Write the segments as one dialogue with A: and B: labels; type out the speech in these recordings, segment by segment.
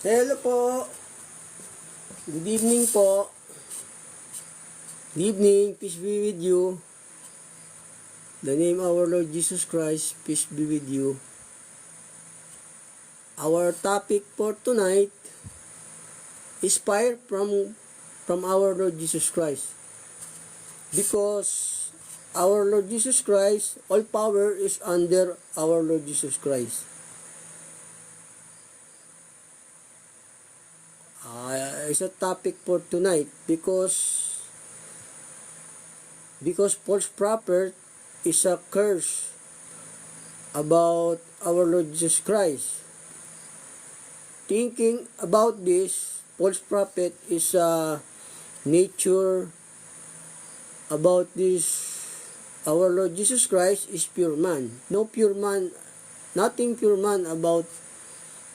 A: Hello po. Good evening po. Good evening. Peace be with you. The name of our Lord Jesus Christ, peace be with you. Our topic for tonight is fire from our Lord Jesus Christ. Because our Lord Jesus Christ, all power is under our Lord Jesus Christ. It's a topic for tonight because false prophet is a curse about our Lord Jesus Christ. Thinking about this, false prophet is a nature about this. Our Lord Jesus Christ is pure man. No pure man, nothing pure man about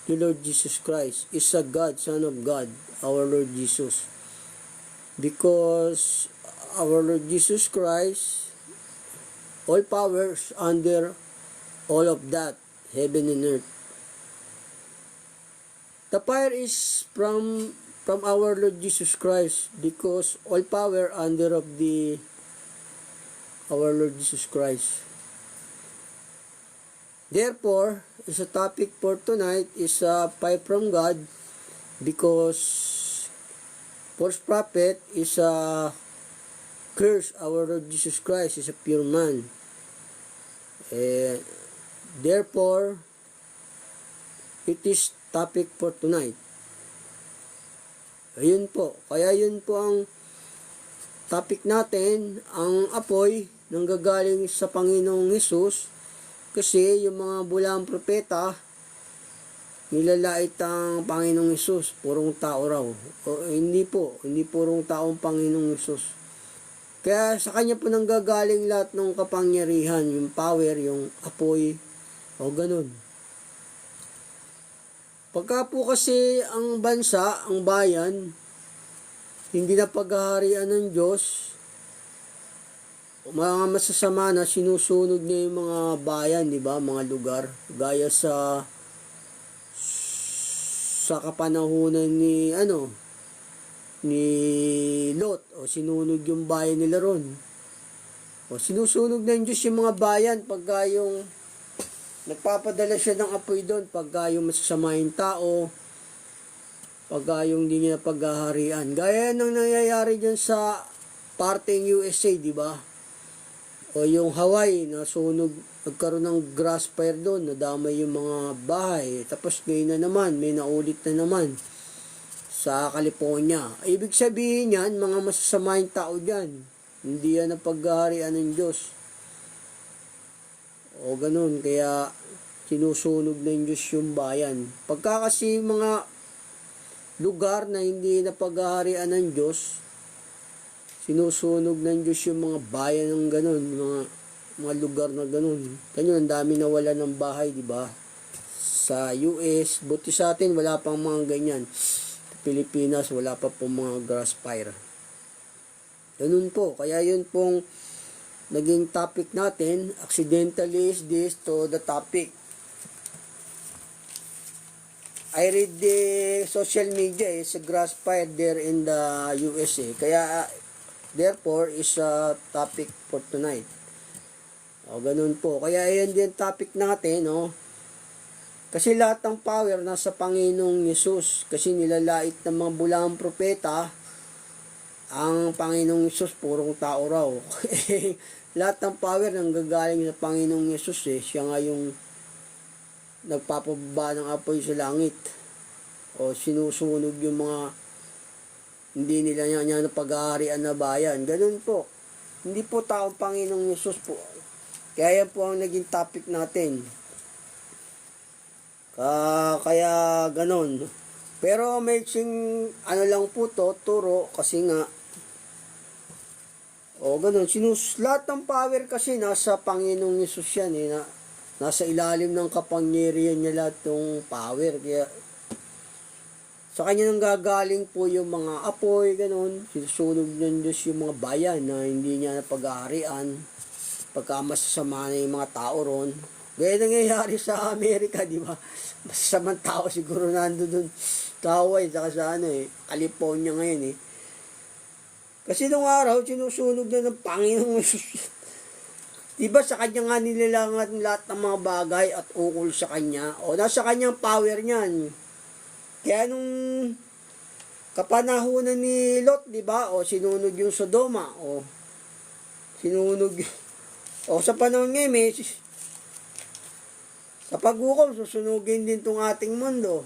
A: the Lord Jesus Christ. Is a God, Son of God, our Lord Jesus. Because our Lord Jesus Christ, all powers under all of that, heaven and earth. The fire is from our Lord Jesus Christ because all power under of our Lord Jesus Christ. Therefore, is a topic for tonight is a fire from God because false prophet is a curse. Our Lord Jesus Christ is a pure man. Therefore, it is topic for tonight. Ayun po. Kaya yun po ang topic natin, ang apoy nanggagaling sa Panginoong Hesus. Kasi yung mga bulang propeta, nilalait ang Panginoong Hesus. Purong tao raw. Hindi purong taong Panginoong Hesus. Kaya sa kanya po nanggagaling lahat ng kapangyarihan, yung power, yung apoy, o ganun. Pagka po kasi ang bansa, ang bayan, hindi na paghaharian ng Diyos, mga masasama na sinusunod niya yung mga bayan, di ba, mga lugar, gaya sa kapanahunan ni Lot, o sinunog yung bayan nila ron. O sinusunog ng Diyos yung mga bayan pagka yung nagpapadala siya ng apoy doon pagka yung masasama yung tao, pagka yung hindi niya paghaharian. Gaya nang nangyayari dyan sa parteng USA, di ba? O yung Hawaii, nasunog, nagkaroon ng grass fire doon, nadamay yung mga bahay. Tapos ngayon na naman, may naulit na naman sa California. Ibig sabihin yan, mga masasama yung tao dyan. Hindi yan ang paghaharian ng Diyos. O ganun, kaya sinusunog ng Diyos yung bayan. Pagka kasi mga lugar na hindi na paghaharian ng Diyos, sinusunog ng Diyos yung mga bayan ng ganun, mga lugar na ganun. Ganyan, ang dami nawala ng bahay, di ba? Sa US, buti sa atin, wala pang mga ganyan. Sa Pilipinas, wala pa pong mga grass fire. Ganun po, kaya yun pong naging topic natin. Accidentally is this to the topic. I read the social media, is a grass fire there in the USA. Kaya, therefore, is a topic for tonight. O, ganun po. Kaya, yan din topic natin, no? Kasi lahat ng power nasa Panginoong Hesus. Kasi nilalait ng mga bulang propeta, ang Panginoong Hesus, purong tao raw. Lahat ng power nanggagaling sa Panginoong Hesus, siya nga yung nagpapababa ng apoy sa langit. O sinusunog yung mga hindi nila niya na pag-aarian na bayan. Ganun po. Hindi po taong Panginoong Hesus po. Kaya yan po ang naging topic natin. Kaya ganun. Pero may lang po to, turo, kasi nga, o ganun, lahat ng power kasi nasa Panginoong Hesus yan, nasa ilalim ng kapangyarihan niya lahat ng power. Kaya, sa kanya nang gagaling po yung mga apoy, ganun, sinusunog ng Diyos yung mga bayan na hindi niya napag-aarian, pagka masasama na yung mga tao ron. Gaya nangyayari sa Amerika, di ba? Masasamang tao siguro nando dun sa Hawaii, saka sa California ngayon eh. Kasi nung araw, sinusunog na ng Panginoong Jesus. Diba sa kanya nga nilalangat lahat ng mga bagay at ukol sa kanya. O nasa kanyang power niyan. Kaya nung kapanahunan ni Lot, diba? O sinunog yung Sodoma. O sinunog. O sa panahon ngayon, sa paghukom, susunugin din tong ating mundo.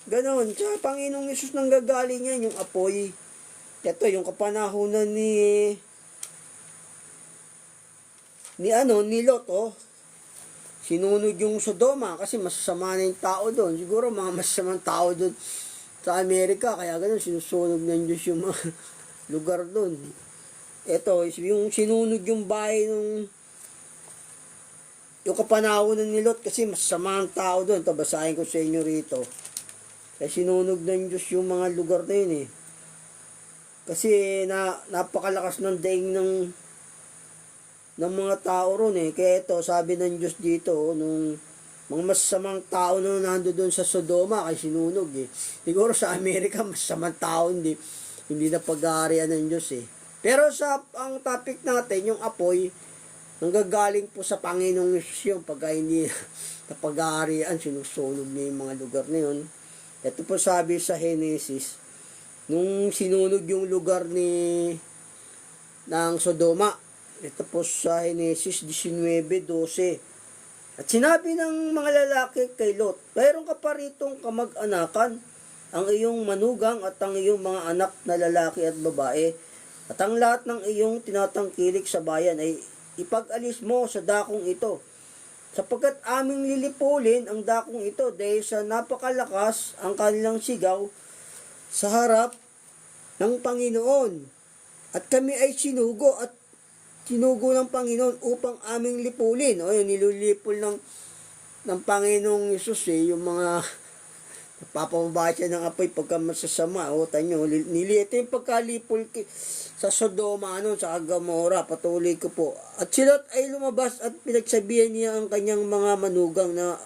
A: Ganon. Sa Panginoong Yesus nang gagaling yan, yung apoy. Ito, yung kapanahunan ni Lot, sinunog yung Sodoma kasi masasama na yung tao doon. Siguro mga masasamang tao doon sa Amerika, kaya ganun, sinusunog ng Diyos yung mga lugar doon. Ito, yung sinunog yung bahay yung kapanahonan ni Lot kasi masasama ang tao doon. Ito, basahin ko sa inyo rito. Kaya sinunog ng Diyos yung mga lugar na yun eh. Kasi napakalakas ng daing ng mga tao ron eh. Kaya ito, sabi ng Diyos dito, nung mga masasamang tao na nando doon sa Sodoma, kay sinunog eh. Siguro sa Amerika, masasamang tao, hindi na pag-aarian ng Diyos eh. Pero ang topic natin, yung apoy, nanggagaling po sa Panginoong Yesus yung pagka hindi na pag-aarian, sinusunog niya yung mga lugar na yun. Ito po sabi sa Genesis, nung sinunog yung lugar ng Sodoma, ito po sa Genesis 19:12. At sinabi ng mga lalaki kay Lot, mayroon ka pa ritong kamag-anakan, ang iyong manugang at ang iyong mga anak na lalaki at babae, at ang lahat ng iyong tinatangkilik sa bayan ay ipag-alis mo sa dakong ito, sapagkat aming lilipulin ang dakong ito dahil sa napakalakas ang kanilang sigaw sa harap ng Panginoon. At kami ay sinugo ng Panginoon upang aming lipulin. O yun, nilulipol ng Panginoong Yesus yung mga napapamabay siya ng apoy pagka masasama. O tanyo, ito yung pagkalipol sa Sodoma, sa Gomora, patuloy ko po. At sila ay lumabas at pinagsabihan niya ang kanyang mga manugang na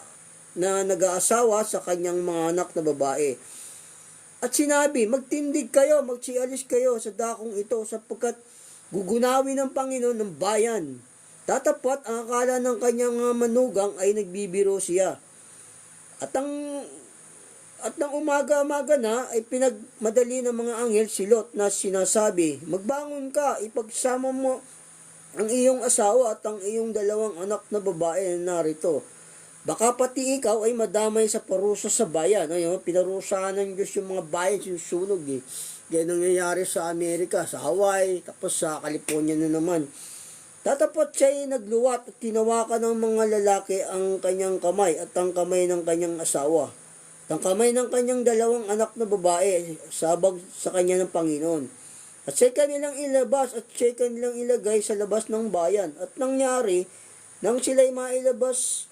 A: nag-aasawa sa kanyang mga anak na babae. At sinabi, magtindig kayo, magsialis kayo sa dakong ito sapagkat gugunawin ng Panginoon ng bayan. Tatapat ang akala ng kanyang manugang ay nagbibiro siya. At ng umaga-umaga na ay pinagmadali ng mga anghel si Lot na sinasabi, magbangon ka, ipagsama mo ang iyong asawa at ang iyong dalawang anak na babae na narito. Baka pati ikaw ay madamay sa parusa sa bayan. Ayun, pinarusahan ng Diyos yung mga bayan, sinusunog eh. Yan nangyayari sa Amerika, sa Hawaii, tapos sa California na naman. Tatapot siya ay nagluwat at tinawakan ng mga lalaki ang kanyang kamay at ang kamay ng kanyang asawa. At ang kamay ng kanyang dalawang anak na babae, sabag sa kanya ng Panginoon. At siya kanilang ilabas at siya kanilang ilagay sa labas ng bayan. At nangyari, nang sila'y mailabas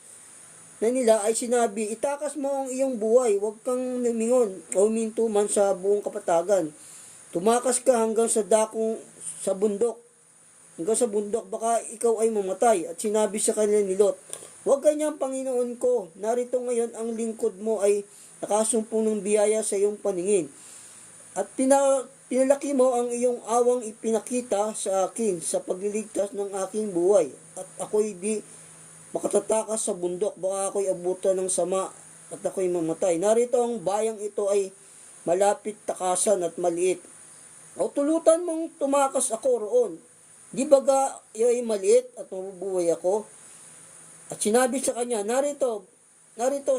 A: na nila ay sinabi, itakas mo ang iyong buhay, huwag kang lumingon o huminto man sa buong kapatagan. Tumakas ka hanggang sa dakong sa bundok. Hanggang sa bundok, baka ikaw ay mamatay. At sinabi sa kanila ni Lot, huwag kanyang Panginoon ko, narito ngayon ang lingkod mo ay nakasumpong ng biyaya sa iyong paningin. At pinalaki mo ang iyong awang ipinakita sa akin sa pagliligtas ng aking buhay. At ako'y di makatatakas sa bundok, baka ako'y abutan ng sama at ako'y mamatay. Narito ang bayang ito ay malapit takasan at maliit. O tulutan mong tumakas ako roon. Di baga iyo ay maliit at mabubuhay ako? At sinabi sa kanya, narito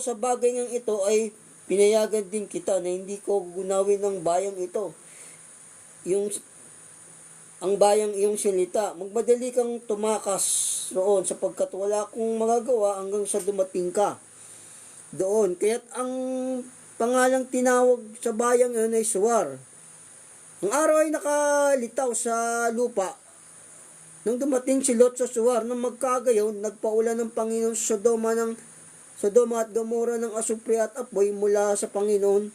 A: sa bagay ng ito ay pinayagan din kita na hindi ko gunawin ng bayang ito. Ang bayang iyong silita, magmadali kang tumakas roon sapagkat wala akong magagawa hanggang sa dumating ka doon. Kaya't ang pangalang tinawag sa bayang iyon ay Suwar. Ang araw ay nakalitaw sa lupa. Nang dumating si Lot sa Suwar, nang magkagayon, nagpaulan ng Panginoon sa Sodoma at Gomora ng asupre at apoy mula sa Panginoon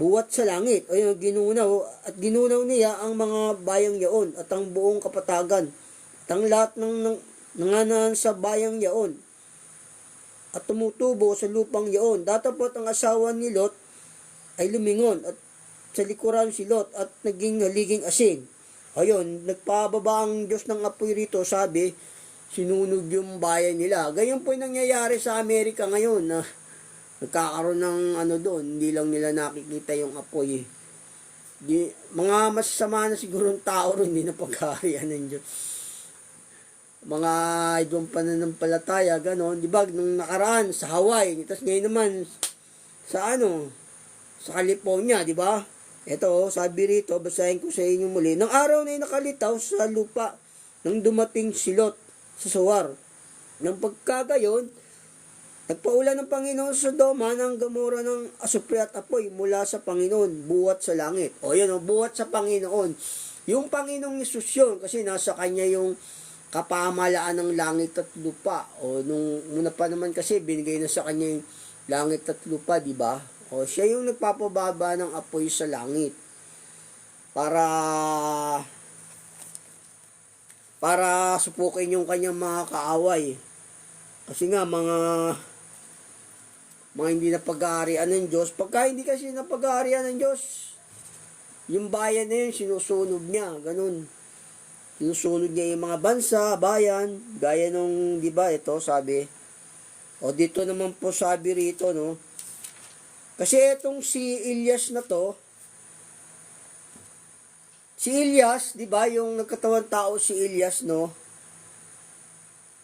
A: buwat sa langit. O yung ginunaw niya ang mga bayang yaon at ang buong kapatagan at ang lahat ng nanganan sa bayang yaon. at tumutubo sa lupang iyon. Datapot ang asawa ni Lot ay lumingon at sa likuran si Lot at naging haliging asin. Ayun, nagpababa ang Diyos ng apoy rito, sabi, sinunog yung bayan nila. Ganyan po yung nangyayari sa Amerika ngayon na nagkakaroon ng ano doon, hindi lang nila nakikita yung apoy. Mga masasama na siguro ng tao rin, hindi na pag-aarian ng Diyos. Mga ibang pananampalataya, gano'n. Di ba, nung nakaraan sa Hawaii, tapos ngayon naman sa sa California, di ba? Ito, sabi rito, basahin ko sa inyo muli. Nang araw na nakalitaw sa lupa nang dumating si Lot sa Suwar. Nang pagkagayon, nagpaulan ng Panginoon sa Sodoma ng Gomora ng asupre at apoy mula sa Panginoon, buwat sa langit. O yun, buwat sa Panginoon. Yung Panginoong Isus yun, kasi nasa kanya yung kapamalaan ng langit at lupa. O nung muna pa naman kasi, binigay na sa kanya yung langit at lupa, di ba? O siya yung nagpapababa ng apoy sa langit. Para supukin yung kanyang mga kaaway. Kasi nga, mga hindi na pag-aarian ng Diyos. Pagka hindi kasi na pag-aarian ng Diyos, yung bayan na yun, sinusunog niya. Ganun. Sinusunog niya yung mga bansa, bayan. Gaya nung, di ba, ito, sabi. O dito naman po sabi rito, no. Kasi itong si Elias na to, si Elias, di ba, yung nagkatawang tao si Elias, no.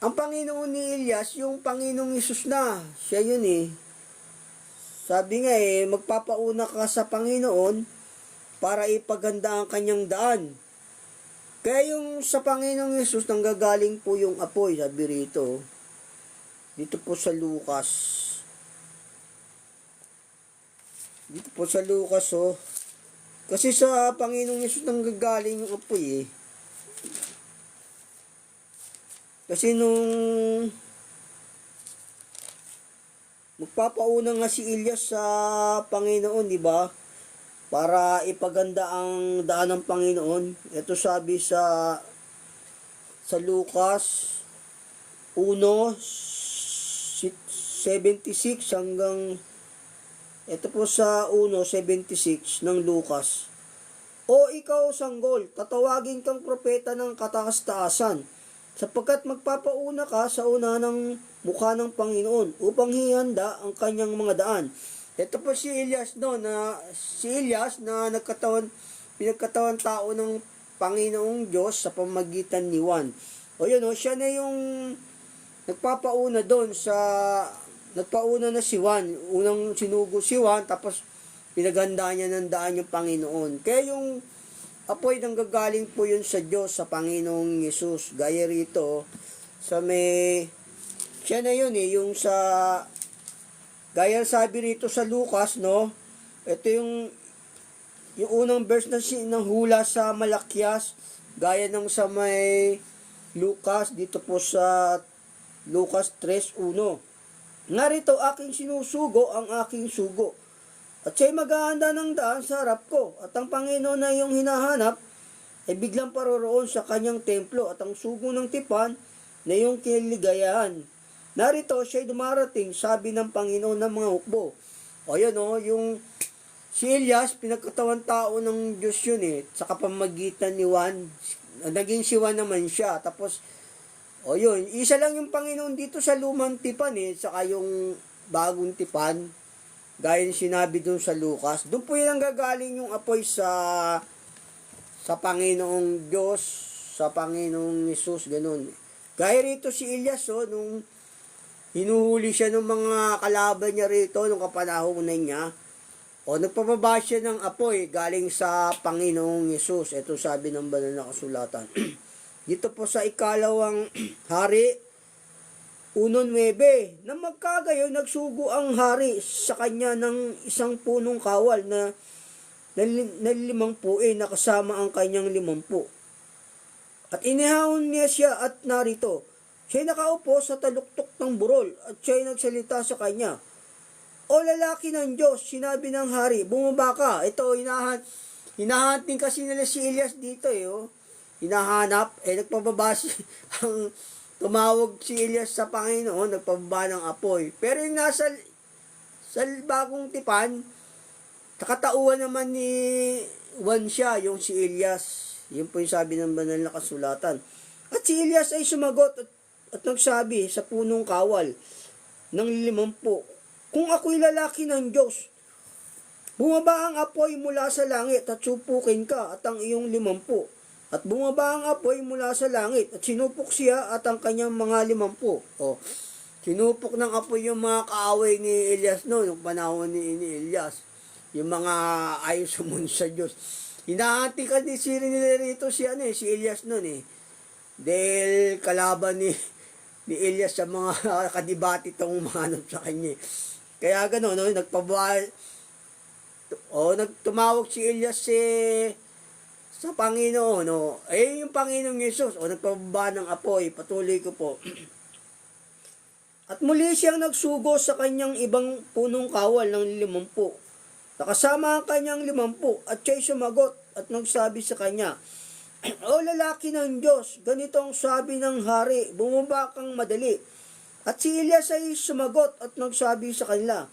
A: Ang Panginoon ni Elias, yung Panginoong Isus na. Siya yun eh. Sabi nga magpapauna ka sa Panginoon para ipaganda ang kanyang daan. Kaya yung sa Panginoong Isus, nanggagaling po yung apoy, sabi rito. Dito po sa Lucas. Dito po sa Lucas, Kasi sa Panginoong Isus nanggagaling yung apoy eh. Kasi nung magpapauna nga si Elias sa Panginoon, di ba? Para ipaganda ang daan ng Panginoon. Ito sabi sa Lucas 1:76 hanggang ito po sa 1:76 ng Lucas. O ikaw, sanggol, tatawagin kang propeta ng kataas-taasan, sapagkat magpapauna ka sa una ng mukha ng Panginoon upang hihanda ang kanyang mga daan. Ito po si Elias na pinagkatawan tao ng Panginoong Diyos sa pamagitan ni Juan. O yun, siya na yung nagpapauna doon nagpauna na si Juan. Unang sinugo si Juan, tapos pinaganda niya ng daan yung Panginoon. Kaya yung apoy nanggagaling po yun sa Diyos, sa Panginoong Yesus. Gaya rito, siya na yun yung gaya sabi rito sa Lucas, no? Ito yung unang verse ng hula sa Malakyas, gaya ng sa may Lucas, dito po sa Lucas 3:1. Narito aking sinusugo ang aking sugo, at siya'y maghahanda ng daan sa harap ko, at ang Panginoon na iyong hinahanap ay biglang paroroon sa kanyang templo, at ang sugo ng tipan na iyong kiniligayahan. Narito siya'y dumarating, sabi ng Panginoon ng mga hukbo. O yun yung si Elias, pinagkatawan tao ng Diyos yun sa kapamagitan ni Juan. Naging si Juan naman siya. Tapos, yun, isa lang yung Panginoon dito sa lumang tipan saka yung bagong tipan. Gaya yung sinabi dun sa Lucas. Doon po yung gagaling yung apoy sa Panginoong Diyos, sa Panginoong Yesus, ganun. Gaya rito si Elias, nung hinuhuli siya ng mga kalaban niya rito, nung kapanahonan niya, nagpapaba siya ng apoy galing sa Panginoong Yesus. Ito sabi ng banal na kasulatan. Dito po sa ikalawang hari, 1:9, na magkagayon nagsugo ang hari sa kanya ng isang punong kawal na 50 na kasama ang kanyang 50. At inihahon niya siya at narito, siya'y nakaupo sa taluktok ng burol at siya'y nagsalita sa kanya. O lalaki ng Diyos, sinabi ng hari, bumaba ka. Ito, hinahanting kasi nila si Elias dito hinahanap, nagpababa tumawag si Elias sa Panginoon, nagpababa ng apoy. Pero yung nasa sa bagong tipan, katauhan naman ni Juan siya, yung si Elias. Yun po yung sabi ng banal na kasulatan. At si Elias ay sumagot at nagsabi sa punong kawal ng 50, kung ako'y lalaki ng Diyos, bumaba ang apoy mula sa langit at supukin ka at ang iyong 50. At bumaba ang apoy mula sa langit at sinupok siya at ang kanyang mga 50. O, sinupok ng apoy yung mga kaaway ni Elias noon, yung panahon ni Elias. Yung mga ayaw sumunod sa Diyos. Hinahanti ka ni Siri nila rito si Elias noon eh. Dahil kalaban ni Elias sa mga kadibati itong umanap sa kanya. Kaya gano'n, no, nagtumawag si Elias sa Panginoon, no. Yung Panginoong Yesus, nagpababa ng apoy, patuloy ko po. At muli siyang nagsugo sa kanyang ibang punong kawal ng 50. Nakasama ang kanyang 50 at siya'y sumagot at nagsabi sa kanya, O lalaki ng Diyos, ganito ang sabi ng hari, bumaba kang madali. At si Elias ay sumagot at nagsabi sa kanila,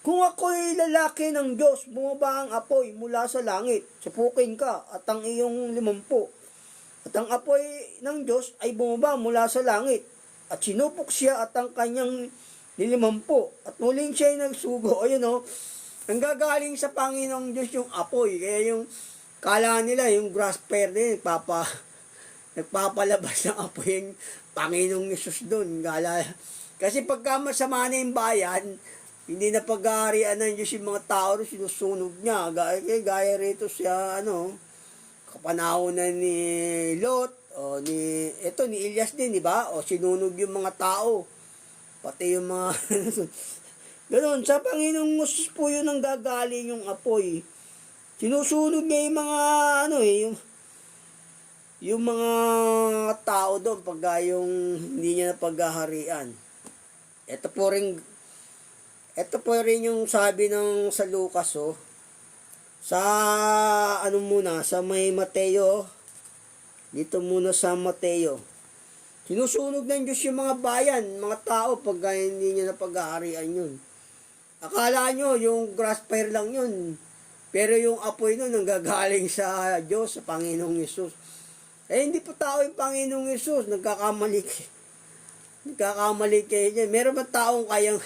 A: kung ako'y lalaki ng Diyos, bumaba ang apoy mula sa langit, supukin ka at ang iyong 50. At ang apoy ng Diyos ay bumaba mula sa langit, at sinupok siya at ang kanyang 50. At muling siya ay nagsugo. Ayun o, nanggagaling sa Panginoong Diyos yung apoy. Kaya yung kala nila, yung grasper din, nagpapalabas ng apoy yung Panginoong Yesus doon. Kasi pagka masama na yung bayan, hindi na pag-aarian ng Diyos yung mga tao rin, sinusunog niya. Gaya rito siya, kapanahon na ni Lot, ni Elias din, di ba? Sinunog yung mga tao. Pati yung mga, ganoon, sa Panginoong Yesus po yun ang gagaling yung apoy. Sinusunog niya yung mga, yung mga tao doon, pagka yung hindi niya na paghaharian. Ito po rin yung sabi ng sa Lucas, sa sa may Mateo, dito muna sa Mateo. Sinusunog ng Diyos yung mga bayan, mga tao, pag hindi niya na pag-aarian yun. Akala nyo, yung grass fire lang yun. Pero yung apoy nun, nanggagaling sa Diyos, sa Panginoong Yesus. Hindi po tao yung Panginoong Yesus, nagkakamali kayo dyan. Meron ba taong kayang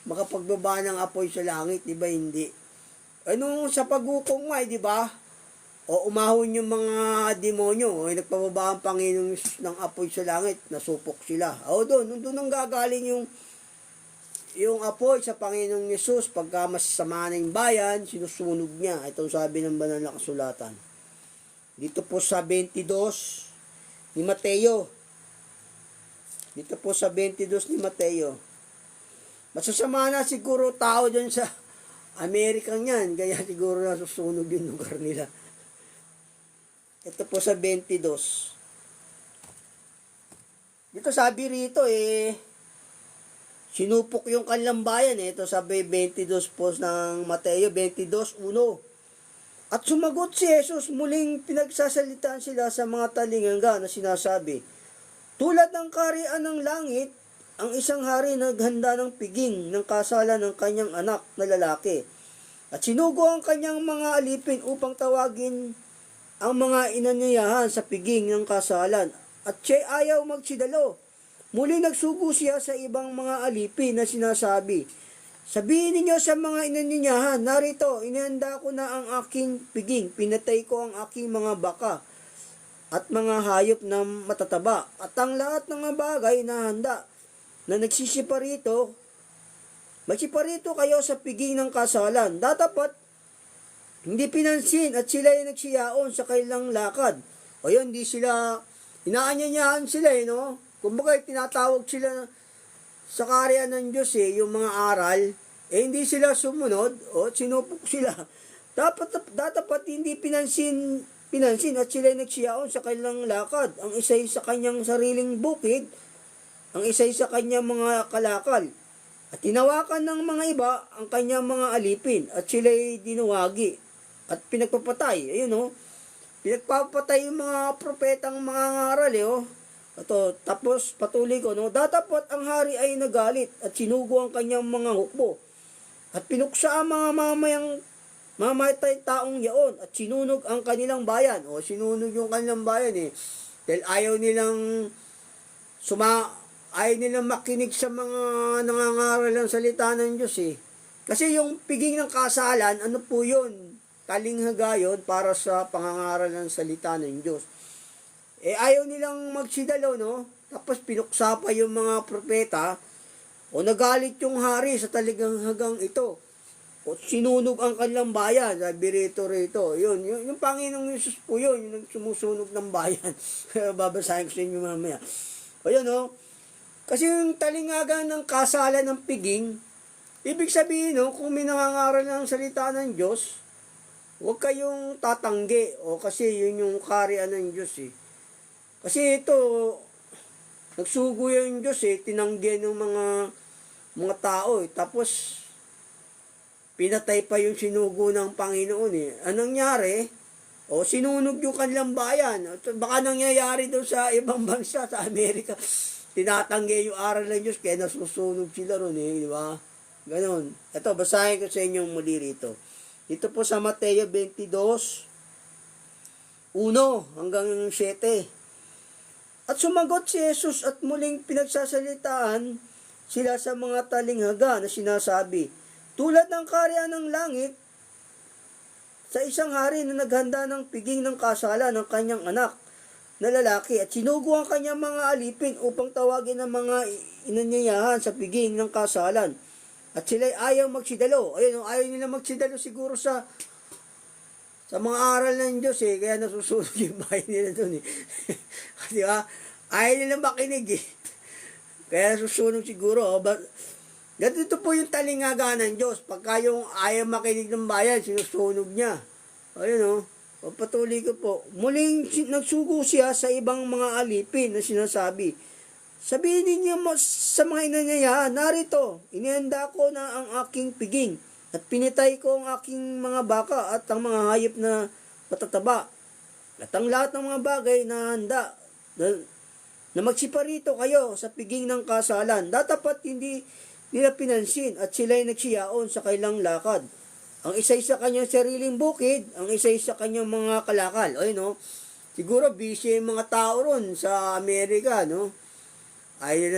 A: makapagbaba ng apoy sa langit, di ba? Hindi. Sa paghukom nga, di ba? Umahon yung mga demonyo, nagpababa ang Panginoong Yesus ng apoy sa langit, nasupok sila. Doon ang gagaling yung apoy sa Panginoong Yesus. Pagka masasama na yung bayan, sinusunog niya. Itong sabi ng banal na kasulatan. Dito po sa 22 ni Mateo. Masasama na siguro tao dyan sa Amerikang yan, kaya siguro nasusunog yung lugar nila. Ito po sa 22. Dito sabi rito sinupok yung kanilang bayan. Ito sabi 22 po ng Mateo 22:1. At sumagot si Jesus, muling pinagsasalitaan sila sa mga talingangga na sinasabi, tulad ng kaharian ng langit, ang isang hari naghanda ng piging ng kasalan ng kanyang anak na lalaki. At sinugo ang kanyang mga alipin upang tawagin ang mga inanyayahan sa piging ng kasalan. At siya ayaw magsidalo. Muli nagsugo siya sa ibang mga alipin na sinasabi, sabihin ninyo sa mga inanyayahan, narito, inihanda ko na ang aking piging, pinatay ko ang aking mga baka at mga hayop na matataba, at ang lahat ng mga bagay na handa na magsiparito kayo sa piging ng kasalan. Datapat, hindi pinansin at sila ay nagsiyaon sa kailang lakad. Hindi sila, inaanyayahan sila Kumbaga, tinatawag sila sa kaharian ng Diyos yung mga aral, hindi sila sumunod, sinupok sila. Datapat hindi pinansin at sila ay nagsiyaon sa kanilang lakad. Ang isa'y sa kanyang sariling bukid, ang isa'y sa kanyang mga kalakal. At tinawakan ng mga iba ang kanyang mga alipin at sila'y dinuwagi at pinagpapatay. Pinagpapatay yung mga propetang mga ngaral Ito, tapos patuloy ko, no? Datapot ang hari ay nagalit at sinugo ang kanyang mga hukbo. At pinuksa ang mga mamatay taong yaon at sinunog ang kanilang bayan. O, sinunog yung kanilang bayan eh. Dahil ayaw nilang makinig sa mga nangangaral ng salita ng Diyos eh. Kasi yung piging ng kasalan, ano po yun? Talinghaga yun para sa pangangaral ng salita ng Diyos. Eh, ayaw nilang magsidalo, no? Tapos pinuksa pa yung mga propeta, o nagalit yung hari sa talinghagang ito. O sinunog ang kanilang bayan, sabi rito. Yun, yung Panginoong Yesus po yun, yung sumusunog ng bayan. Babasahin ko sa inyo mamaya. O yun, no? Kasi yung talinghaga ng kasalan ng piging, ibig sabihin, no, kung may nangangaral ng salita ng Diyos, huwag kayong tatanggi, o kasi yun yung kaharian ng Diyos eh. Kasi ito, nagsugo yung Diyos eh, tinanggi ng mga tao eh. Tapos, pinatay pa yung sinugo ng Panginoon eh. Anong nangyari? O, sinunog yung kanilang bayan. Baka nangyayari doon sa ibang bansa, sa Amerika. Tinatanggi yung aral ng Diyos, kaya nasusunog sila ron eh, di ba? Ganon. Ito, basahin ko sa inyong muli rito. Ito po sa Mateo 22, 1 hanggang 7. At sumagot si Jesus at muling pinagsasalitaan sila sa mga talinghaga na sinasabi, tulad ng kaharian ng langit, sa isang hari na naghanda ng piging ng kasalan ng kanyang anak na lalaki at sinugo ang kanyang mga alipin upang tawagin ang mga inanyayahan sa piging ng kasalan. At sila'y ayaw magsidalo. Ayun, ayaw nila magsidalo siguro sa mga aral ng Diyos eh, kaya nasusunog yung bahay nila doon eh. Di ba? Ayaw nila makinig eh. Kaya nasusunog siguro. Oh. Ganito po yung talinghaga ng Diyos. Pagka yung ayaw makinig ng bayan, sinusunog niya. Ayun o. Patuloy ko po. Muling nagsugo siya sa ibang mga alipin na sinasabi, sabihin ninyo sa mga inanyayahan, narito, inihanda ko na ang aking piging at pinitay ko ang aking mga baka at ang mga hayop na matataba at ang lahat ng mga bagay na handa na magsiparito kayo sa piging ng kasalan. Datapat hindi nila pinansin at sila'y nagsiyaon sa kailang lakad. Ang isa'y sa kanyang sariling bukid, ang isa'y sa kanyang mga kalakal. O no? Siguro busy yung mga tao ron sa Amerika, no? Ayaw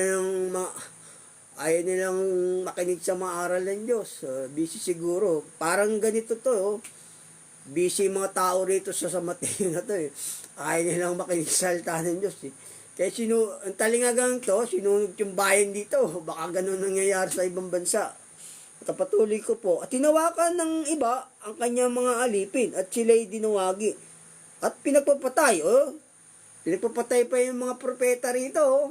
A: nilang makinig sa mga aral ng Diyos. Busy siguro. Parang ganito to, oh. Busy mga tao rito sa Mateo na to, eh. Ayaw nilang makinig sa salita ng Diyos, eh. Kaya ang talinghagang to, sinunog yung bayan dito. Baka ganun nangyayari sa ibang bansa. At patuloy ko po. At tinawakan ng iba ang kanyang mga alipin at sila'y dinawagi. At pinagpapatay, oh. Pinagpapatay pa yung mga propeta rito, oh,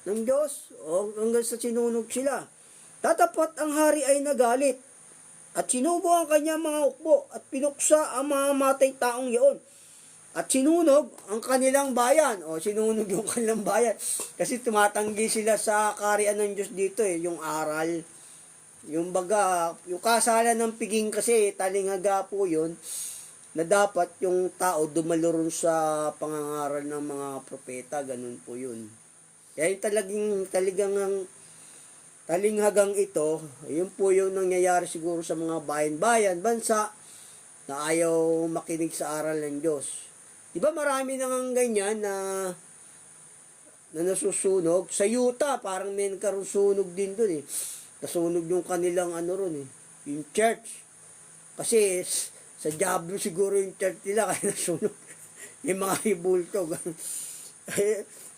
A: ng Diyos, o hanggang sa sinunog sila. Tatapat ang hari ay nagalit at sinubo ang kanyang mga ukbo at pinuksa ang mga matay taong yaon at sinunog ang kanilang bayan. O, sinunog yung kanilang bayan kasi tumatanggi sila sa kaharian ng Diyos dito eh, yung aral, yung baga, yung kasalan ng piging kasi talinghaga po yun na dapat yung tao dumalo ron sa pangangaral ng mga propeta, ganun po yun. Kaya yung talinghagang ito, yun po yung nangyayari siguro sa mga bayan-bayan, bansa, na ayaw makinig sa aral ng Diyos. Diba marami nang ganyan na nasusunog? Sa Utah, parang may nagkaroon din doon eh. Nasunog yung kanilang ron eh, yung church. Kasi sa Diablo siguro yung church nila, kaya nasunog. Yung mga ibulto.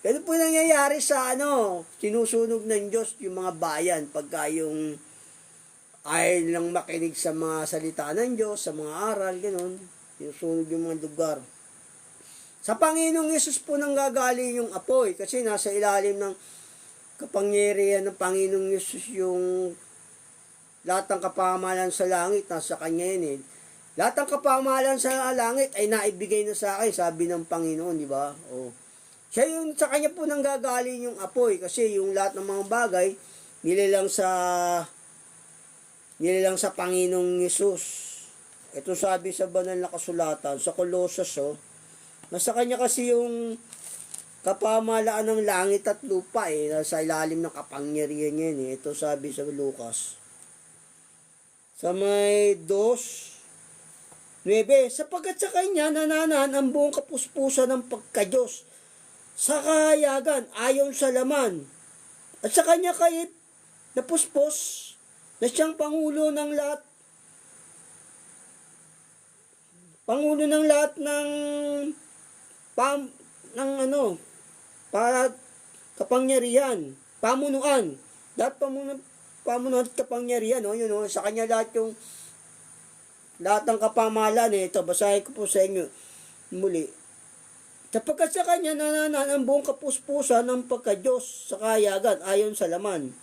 A: Ano po nangyayari sa sinusunog ng Diyos yung mga bayan pagka yung ayaw nilang makinig sa mga salita ng Diyos, sa mga aral, gano'n. Sinusunog yung mga lugar. Sa Panginoong Yesus po nanggagaling yung apoy kasi nasa ilalim ng kapangyarihan ng Panginoong Yesus yung lahat ng kapamahalan sa langit, nasa Kanya yun eh. Lahat ng kapamahalan sa langit ay naibigay na sa akin, sabi ng Panginoon, di ba? O. Siya yung sa Kanya po nanggagaling yung apoy kasi yung lahat ng mga bagay nilalang sa Panginoong Yesus. Ito sabi sa banal na kasulatan sa Colossus, nasa Kanya kasi yung kapamahalaan ng langit at lupa nasa ilalim ng kapangyarihan niya yan. Ito sabi sa Lucas. Sa may 2:9, sapagkat sa kanya nananahan ang buong kapuspusan ng pagka-Diyos sa kahayagan ayon sa laman. At sa kanya kayo napuspos na siyang Pangulo ng lahat ng para kapangyarihan, pamunuan, lahat pamunuan at kapangyarihan, sa kanya lahat ng kapamahalan. Ito, basahin ko po sa inyo muli. Sapagkat sa kanya nananahan ang buong kapuspusan ng pagka-Diyos sa kahayagan ayon sa laman.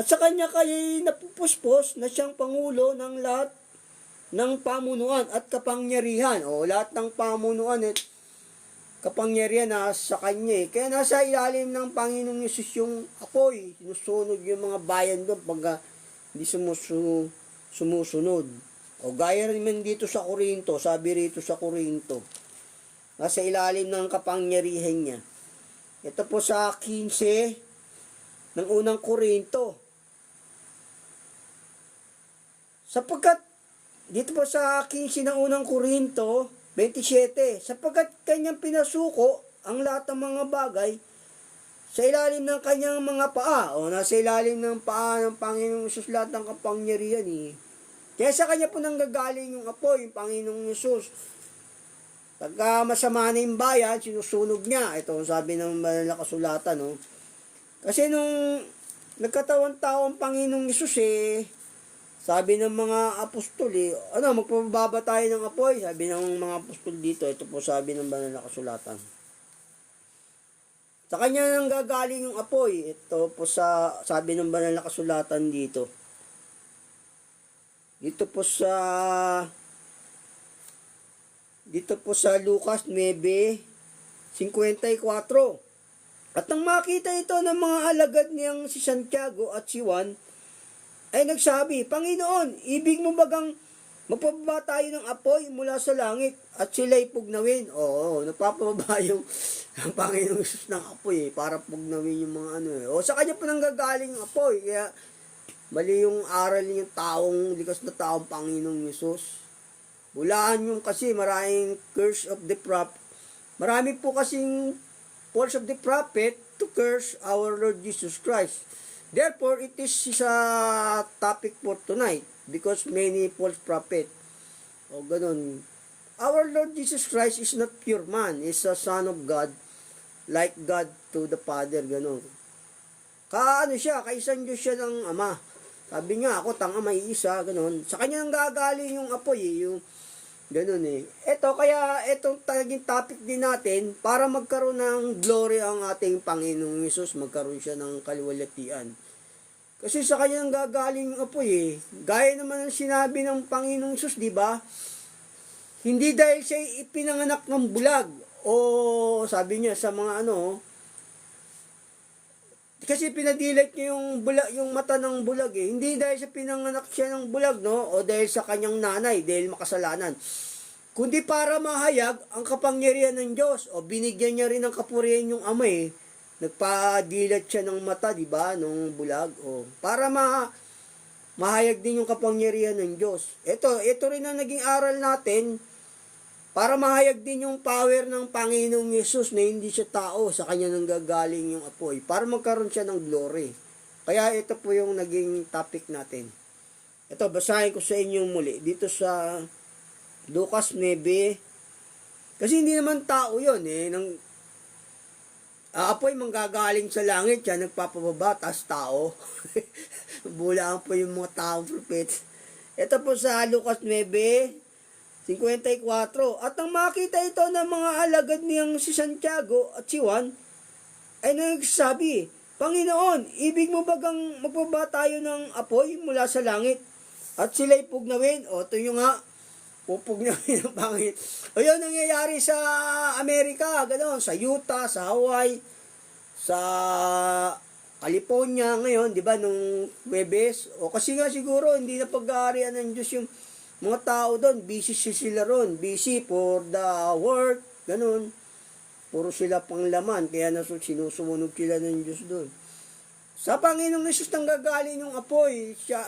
A: At sa kanya kayo'y napupuspos na siyang Pangulo ng lahat ng pamunuan at kapangyarihan. Lahat ng pamunuan at kapangyarihan na sa kanya. Kaya nasa ilalim ng Panginoong Yesus yung apoy. Sinusunog yung mga bayan doon pag hindi sumusunod. Gaya rin dito sa Korinto, sabi rito sa Korinto, nasa ilalim ng kapangyarihan niya. Ito po sa 15 ng unang Korinto. Sapagkat, dito po sa 15 ng unang Korinto, 27, sapagkat kanyang pinasuko ang lahat ng mga bagay sa ilalim ng kanyang mga paa. Nasa ilalim ng paa ng Panginoong Yesus lahat ng kapangyarihan. Kaya sa kanya po nanggagaling yung apoy, yung Panginoong Yesus. Pagka masama na yung bayan, sinusunog niya. Ito sabi ng banal na kasulatan. Kasi nung nagkatawan tao ang Panginoong Yesus sabi ng mga apostol magpapababa tayo ng apoy. Sabi ng mga apostol dito, ito po sabi ng banal na kasulatan. Sa kanya nanggagaling yung apoy. Ito po sabi ng banal na kasulatan dito. Dito po sa Lucas 9:54. At nang makita ito ng mga alagad niyang si Santiago at si Juan, ay nagsabi, Panginoon, ibig mo bagang magpababa tayo ng apoy mula sa langit at sila'y pugnawin? Napapababa yung ang Panginoong Yesus ng apoy para pugnawin yung mga sa kanya po nanggagaling yung apoy. Kaya mali yung aral yung likas na taong Panginoong Yesus. Bulaan yung kasi maraming curse of the prophet. Marami po kasing false of the prophet to curse our Lord Jesus Christ. Therefore, it is a topic for tonight because many false prophet. Ganun. Our Lord Jesus Christ is not pure man. Is a son of God, like God to the Father. Ganun. Kaisang Diyos siya ng Ama. Sabi niya, ako tanga may isa. Ganun. Sa kanya nang gagaling yung apoy. Ganun kaya itong naging topic din natin para magkaroon ng glory ang ating Panginoong Yesus, magkaroon siya ng kaluwalhatian. Kasi sa kanya nang gagaling yung apoy Gaya naman ang sinabi ng Panginoong Yesus, di ba? Hindi dahil siya ipinanganak ng bulag sabi niya sa mga kasi pinadilat niya yung mata ng bulag Hindi dahil sa pinanganak siya ng bulag, o dahil sa kanyang nanay, dahil makasalanan. Kundi para mahayag ang kapangyarihan ng Diyos. Binigyan niya rin ng kapurihan yung Ama Nagpadilat siya ng mata, di ba, nung bulag. Para mahayag din yung kapangyarihan ng Diyos. Ito rin ang naging aral natin. Para mahayag din yung power ng Panginoong Yesus na hindi siya tao, sa kanya nanggagaling yung apoy. Para magkaroon siya ng glory. Kaya ito po yung naging topic natin. Ito, basahin ko sa inyo muli. Dito sa Lucas 9. Kasi hindi naman tao yun apoy manggagaling sa langit, siya nagpapababa, tas tao. Bulaan po yung mga taong prophet. Ito po sa Lucas 9:54. At nang makita ito ng mga alagad niyang si Santiago at si Juan, ay nagsabi, Panginoon, ibig mo bagang magpababa tayo ng apoy mula sa langit at sila'y pugnawin? Ito yung pupugnawin ng Panginoon. Yun nangyayari sa Amerika, gano'n, sa Utah, sa Hawaii, sa California ngayon, di ba, nung Webes. Kasi nga siguro, hindi na pag-aarian ng Diyos yung mga tao doon, busy sila ron, busy for the work, ganun. puro sila panglaman, kaya sinusunog sila ng Diyos doon. Sa Panginoong Hesus nang gagaling yung apoy, siya,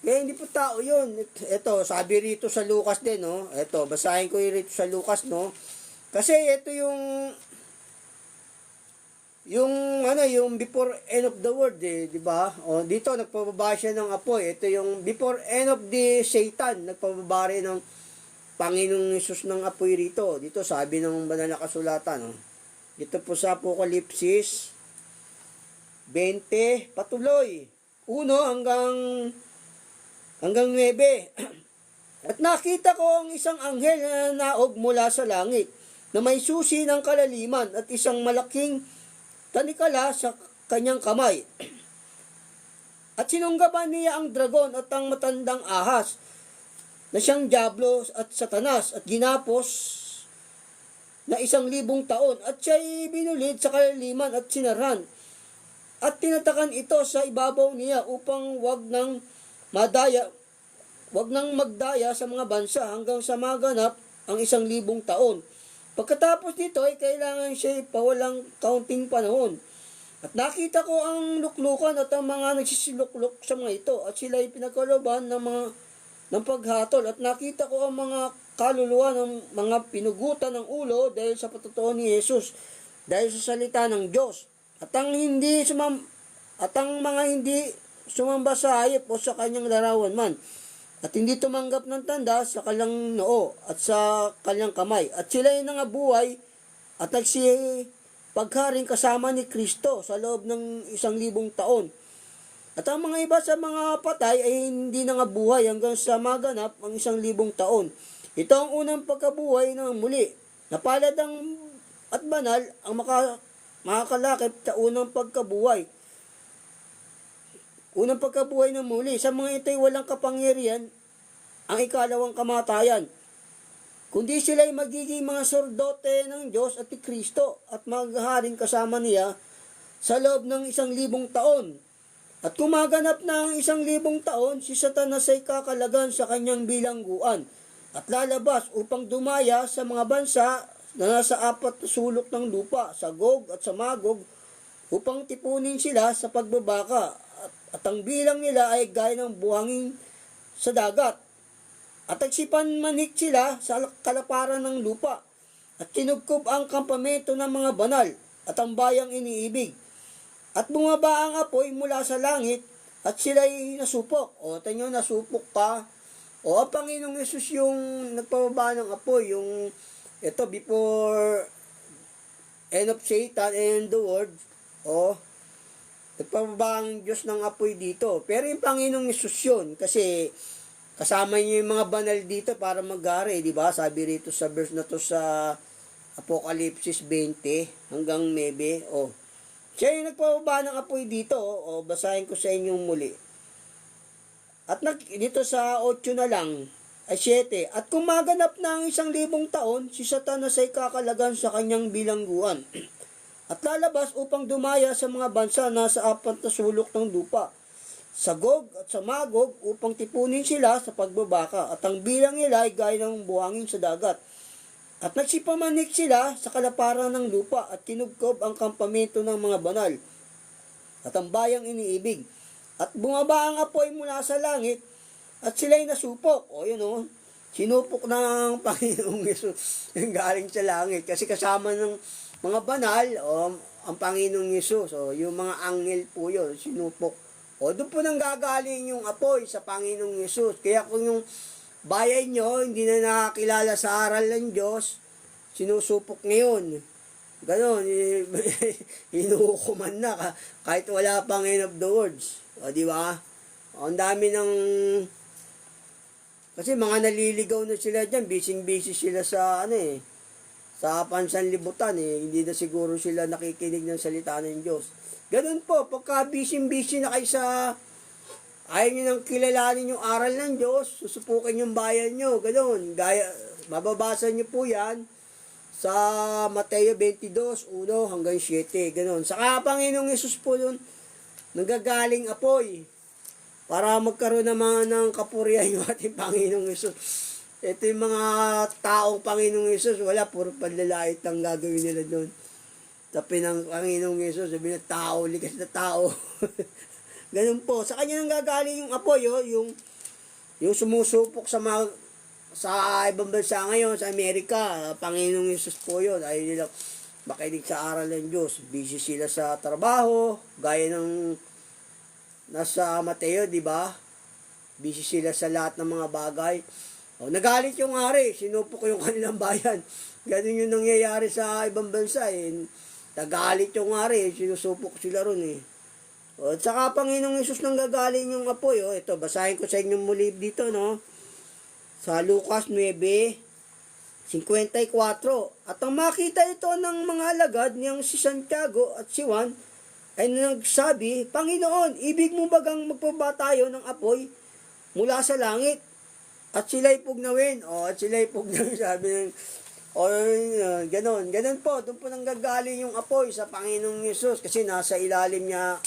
A: kaya hindi po tao yun. Ito, sabi rito sa Lucas din, no? Ito, basahin ko rito sa Lucas, no? Kasi ito yung before end of the world, di ba? O, dito, nagpababa siya ng apoy. Ito yung before end of the Satan, nagpababa rin ng Panginoong Hesus ng apoy rito. Dito, sabi ng banal na kasulatan, no? Dito po sa Apokalipsis 20, patuloy. 1 hanggang 9. At nakita ko ang isang anghel na naog mula sa langit, na may susi ng kalaliman at isang malaking tanikala sa kanyang kamay. At sinunggaban niya ang dragon at ang matandang ahas, na siyang Diablo at Satanas, at ginapos na 1,000 taon, at siya'y binulid sa kalaliman at sinarhan. At tinatakan ito sa ibabaw niya upang wag nang magdaya sa mga bansa hanggang sa maganap ang 1,000 taon. Pagkatapos nito ay kailangan siya pawalang kaunting panahon. At nakita ko ang luklukan at ang mga nagsisiluklok sa mga ito, at sila ay pinagkaloban ng paghatol. At nakita ko ang mga kaluluwa ng mga pinugutan ng ulo dahil sa patutuo ni Jesus, dahil sa salita ng Diyos. At ang mga hindi sumamba sa hayop o sa kanyang larawan man, at hindi tumanggap ng tanda sa kanyang noo at sa kanyang kamay. At sila ay nangabuhay at nagsipagharing kasama ni Kristo sa loob ng 1,000 taon. At ang mga iba sa mga patay ay hindi nangabuhay hanggang sa maganap ang 1,000 taon. Ito ang unang pagkabuhay ng muli. Napalad at banal ang makakalakip sa unang pagkabuhay. Unang pagkabuhay ng muli. Sa mga ito'y walang kapangyarihan ang ikalawang kamatayan, kundi sila'y magiging mga sordote ng Diyos at ni Kristo at maghaharing kasama niya sa loob ng 1,000 taon. At kung maganap na ang 1,000 taon, si Satanas ay kakalagan sa kanyang bilangguan at lalabas upang dumaya sa mga bansa na nasa 4 sulok ng lupa, sa Gog at sa Magog, upang tipunin sila sa pagbabaka. At ang bilang nila ay gaya ng buhangin sa dagat. At nagsipan manik sila sa kalaparan ng lupa, at kinubkob ang kampamento ng mga banal at ang bayang iniibig. At bumaba ang apoy mula sa langit, at sila'y nasupok. O, tanyo, nasupok ka. O, ang Panginoong Hesus yung nagpababa ng apoy, yung ito before end of Satan and the world. O, nagpababa ang Diyos ng apoy dito. Pero yung Panginoong Hesus yun, kasi kasama niyo yung mga banal dito para mag-hari, di ba? Sabi rito sa verse na to sa Apokalipsis 20 hanggang 9. O, siya yung nagpababa ng apoy dito. O, basahin ko sa inyong muli. At dito sa 8 na lang, ay 7. At kung maganap na ang 1,000 taon, si Satanas ay kakalagan sa kanyang bilangguan. At lalabas upang dumaya sa mga bansa na sa 4 na sulok ng lupa, sa Gog at sa Magog, upang tipunin sila sa pagbabaka. At ang bilang nila ay gaya ng buhangin sa dagat. At nagsipamanik sila sa kalaparan ng lupa at kinubkob ang kampamento ng mga banal at ang bayang iniibig. At bumaba ang apoy mula sa langit, at sila'y nasupok. O yun o, sinupok ng Panginoong Hesus yung galing sa langit. Kasi kasama ng mga banal, o ang Panginoong Hesus, o yung mga anghel po yun, sinupok. O doon po nang gagaling yung apoy sa Panginoong Hesus. Kaya kung yung bayan nyo hindi na nakakilala sa aral ng Diyos, sinusupok ngayon. Ganon, hinuhukuman na kahit wala pang end of the words. O di ba? Ang dami ng kasi mga naliligaw na sila dyan, busy sila sa sa pansanlibutan hindi na siguro sila nakikinig ng salita ng Diyos. Ganun po, pagka busy na kayo sa ayaw nyo nang kilalanin yung aral ng Diyos, susupukin yung bayan nyo, ganun. Mababasa nyo po yan sa Mateo 22, 1 hanggang 7, ganun. Saka Panginoong Hesus po yun, nanggagaling apoy para magkaroon naman ng kapurihan yung ating Panginoong Hesus. Ito yung mga taong Panginoong Yesus, wala, puro panlalait ang gagawin nila doon. Tapi ng Panginoong Yesus, sabi na tao, likas na tao. Ganun po. Sa kanya nang gagaling yung apoy, oh, yung sumusupok sa ibang bansa ngayon, sa Amerika, Panginoong Yesus po yun. Ayaw nila makinig sa aral ng Diyos. Busy sila sa trabaho, gaya ng nasa Mateo, di ba? Busy sila sa lahat ng mga bagay. O, nagalit yung hari, sinupok yung kanilang bayan. Ganun yung nangyayari sa ibang bansa eh. Nagalit yung hari, sinusupok sila ron eh. O, at saka Panginoong Yesus nang gagaling yung apoy. O, ito, basahin ko sa inyong muli dito, no? Sa Lucas 9:54. At ang makita ito ng mga alagad niyang si Santiago at si Juan ay nagsabi, Panginoon, ibig mo bagang magpaba tayo ng apoy mula sa langit? At sila'y pugnawin. O, at sila'y pugnawin, sabi ng, o, ganon. Ganon po, doon po nang gagaling yung apoy sa Panginoong Yesus kasi nasa ilalim niya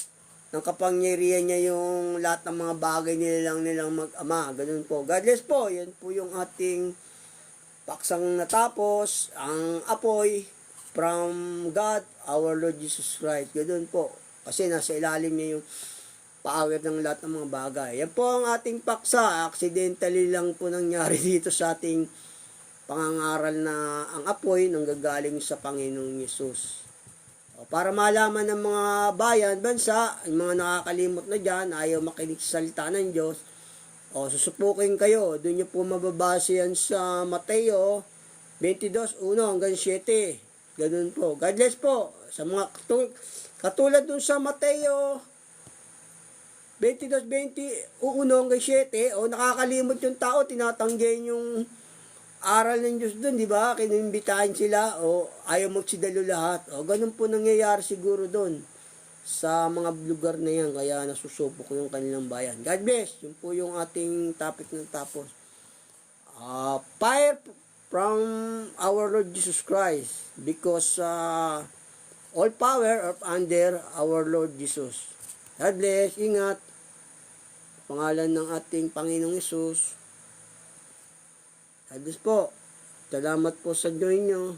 A: ng kapangyarihan niya yung lahat ng mga bagay nilang mag-ama. Ganun po. God bless po. Yan po yung ating paksang natapos. Ang apoy from God, our Lord Jesus Christ. Ganun po. Kasi nasa ilalim niya yung power ng lahat ng mga bagay. Yan po ang ating paksa. Accidentally lang po nangyari dito sa ating pangangaral na ang apoy nang gagaling sa Panginoong Yesus. Para malaman ng mga bayan, bansa, yung mga nakakalimot na dyan, ayaw makinig sa salita ng Diyos, susupukin kayo. Doon nyo po mababase yan sa Mateo 22:1-7. Ganun po. God bless po. Sa mga katulad dun sa Mateo 22:1-7, nakakalimot yung tao, tinatanggihan yung aral ng Diyos doon, di ba? Kinimbitahin sila, ayaw magsidalo lahat. Ganun po nangyayari siguro doon sa mga lugar na yan, kaya nasusupok yung kanilang bayan. God bless. Yun po yung ating topic ng tapos. Fire from our Lord Jesus Christ because all power are under our Lord Jesus. God bless. Ingat. Pangalan ng ating Panginoong Yesus. God bless po. Salamat po sa join nyo.